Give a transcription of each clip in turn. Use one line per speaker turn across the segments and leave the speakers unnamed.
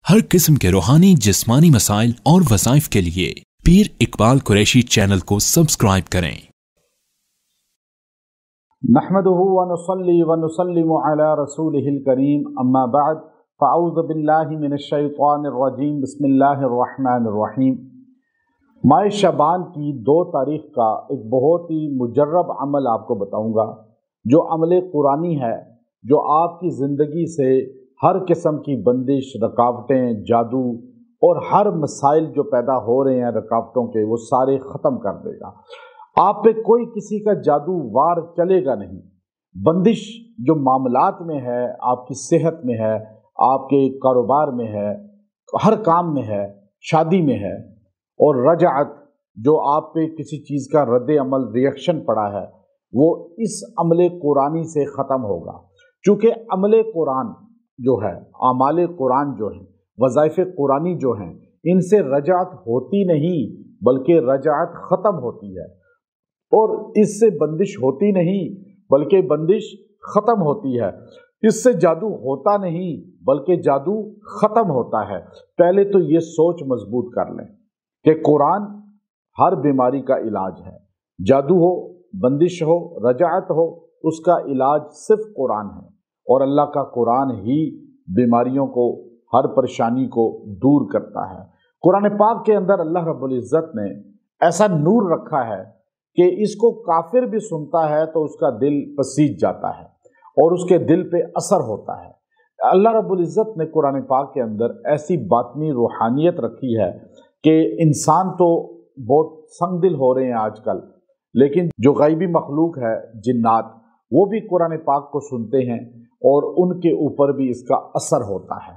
हर किस्म के रूहानी जिस्मानी मसाइल और वज़ाइफ के लिए पीर इकबाल कुरैशी चैनल को सब्सक्राइब करें।
नहमदुहु व नुसल्ली व नुसल्लिमु अला रसूलिहिल करीम, अम्मा बाद, फ़अऊज़ु बिल्लाहि मिनश शैतानिर रजीम, बिस्मिल्लाहिर रहमानिर रहीम। माह शबान की 2 तारीख़ का एक बहुत ही मुजर्रब अमल आपको बताऊंगा, जो अमल कुरानी है, जो आपकी ज़िंदगी से हर किस्म की बंदिश, रकावटें, जादू और हर मसाइल जो पैदा हो रहे हैं रकावटों के, वो सारे ख़त्म कर देगा। आप पे कोई किसी का जादू वार चलेगा नहीं। बंदिश जो मामलात में है, आपकी सेहत में है, आपके कारोबार में है, हर काम में है, शादी में है, और रजाअत जो आप पे किसी चीज़ का रद्द अमल रिएक्शन पड़ा है, वो इस अमल कुरानी से ख़त्म होगा। चूँकि अमल कुरान जो है, आमाल कुरान जो है, वज़ाइफ़ कुरानी जो हैं, इनसे रजाअत होती नहीं बल्कि रजाअत ख़त्म होती है, और इससे बंदिश होती नहीं बल्कि बंदिश ख़त्म होती है। इससे जादू होता नहीं बल्कि जादू ख़त्म होता है। पहले तो ये सोच मजबूत कर लें कि कुरान हर बीमारी का इलाज है। जादू हो, बंदिश हो, रजाअत हो, उसका इलाज सिर्फ कुरान है, और अल्लाह का कुरान ही बीमारियों को, हर परेशानी को दूर करता है। कुरान पाक के अंदर अल्लाह रब्बुल इज़्ज़त ने ऐसा नूर रखा है कि इसको काफिर भी सुनता है तो उसका दिल पसीज जाता है और उसके दिल पे असर होता है। अल्लाह रब्बुल इज़्ज़त ने कुरान पाक के अंदर ऐसी बातनी रूहानियत रखी है कि इंसान तो बहुत संगदिल हो रहे हैं आजकल, लेकिन जो गैबी मखलूक है, जिन्नात, वो भी कुरान पाक को सुनते हैं और उनके ऊपर भी इसका असर होता है।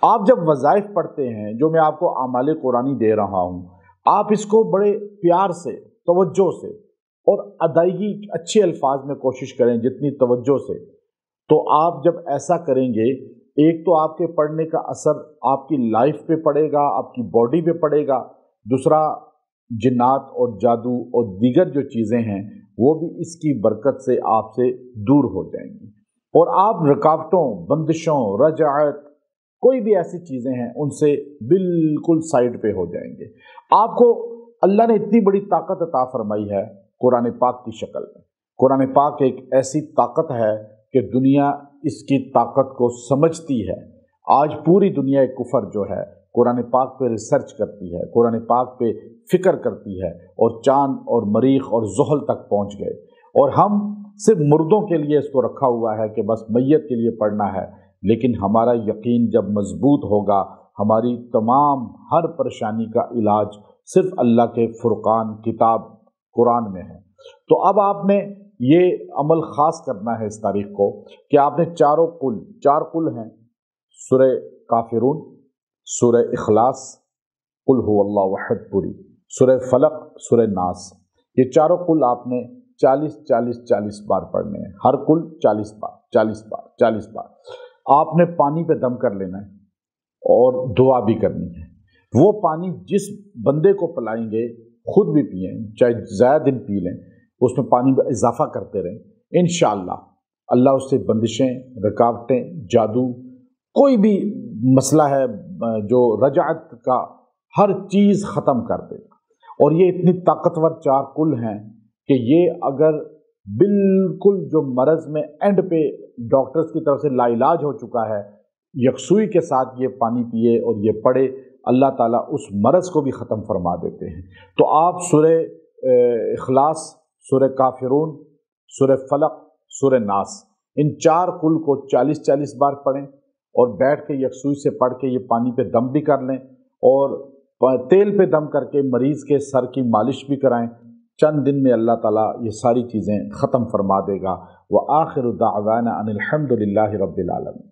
आप जब वज़ाइफ पढ़ते हैं, जो मैं आपको आमाल कुरानी दे रहा हूँ, आप इसको बड़े प्यार से, तवज्जो से और अदायगी अच्छे अल्फाज में कोशिश करें, जितनी तवज्जो से। तो आप जब ऐसा करेंगे, एक तो आपके पढ़ने का असर आपकी लाइफ पे पड़ेगा, आपकी बॉडी पे पड़ेगा, दूसरा जिन्नात और जादू और दीगर जो चीज़ें हैं वो भी इसकी बरकत से आपसे दूर हो जाएंगी, और आप रुकावटों, बंदिशों, रजाअत, कोई भी ऐसी चीज़ें हैं उनसे बिल्कुल साइड पे हो जाएंगे। आपको अल्लाह ने इतनी बड़ी ताकत अता फरमाई है कुरान पाक की शक्ल में। कुरान पाक एक ऐसी ताकत है कि दुनिया इसकी ताकत को समझती है। आज पूरी दुनिया कुफर जो है कुरान पाक पे रिसर्च करती है, कुरान पाक पे फिक्र करती है, और चांद और मरीख और ज़ुहल तक पहुंच गए, और हम सिर्फ मुर्दों के लिए इसको रखा हुआ है कि बस मैयत के लिए पढ़ना है। लेकिन हमारा यकीन जब मजबूत होगा, हमारी तमाम हर परेशानी का इलाज सिर्फ अल्लाह के फुरकान किताब कुरान में है। तो अब आपने ये अमल ख़ास करना है इस तारीख़ को कि आपने चार कुल हैं, सूरह काफिरून, सूरह इखलास, कुल हुवल्लाहु अहद पूरी, सूरह फलक, सूरह नास, ये चारों कुल आपने 40-40-40 बार पढ़ने हैं। हर कुल 40 बार 40 बार 40 बार। आपने पानी पे दम कर लेना है और दुआ भी करनी है। वो पानी जिस बंदे को पिलाएंगे खुद भी पिएं, चाहे ज़्यादा दिन पी लें, उसमें पानी में इजाफा करते रहें। इंशाअल्लाह अल्लाह उससे बंदिशें, रुकावटें, जादू, कोई भी मसला है जो रजाअत का, हर चीज़ ख़त्म कर देगा। और ये इतनी ताकतवर 4 कुल हैं कि ये अगर बिल्कुल जो मरज़ में एंड पे डॉक्टर्स की तरफ से लाइलाज हो चुका है, यकसुई के साथ ये पानी पिए और ये पढ़े, अल्लाह ताला उस मरज़ को भी ख़त्म फरमा देते हैं। तो आप सूरह इखलास, सूरह काफिरून, सूरह फलक, सूरह नास, इन 4 कुल को 40-40 बार पढ़ें, और बैठ के यकसुई से पढ़ के ये पानी पे दम भी कर लें, और तेल पे दम करके मरीज़ के सर की मालिश भी कराएं। चंद दिन में अल्लाह ताला ये सारी चीज़ें ख़त्म फरमा देगा। व आखिरु दाअवाना अनिल हम्दुलिल्लाहि रब्बिल आलमीन।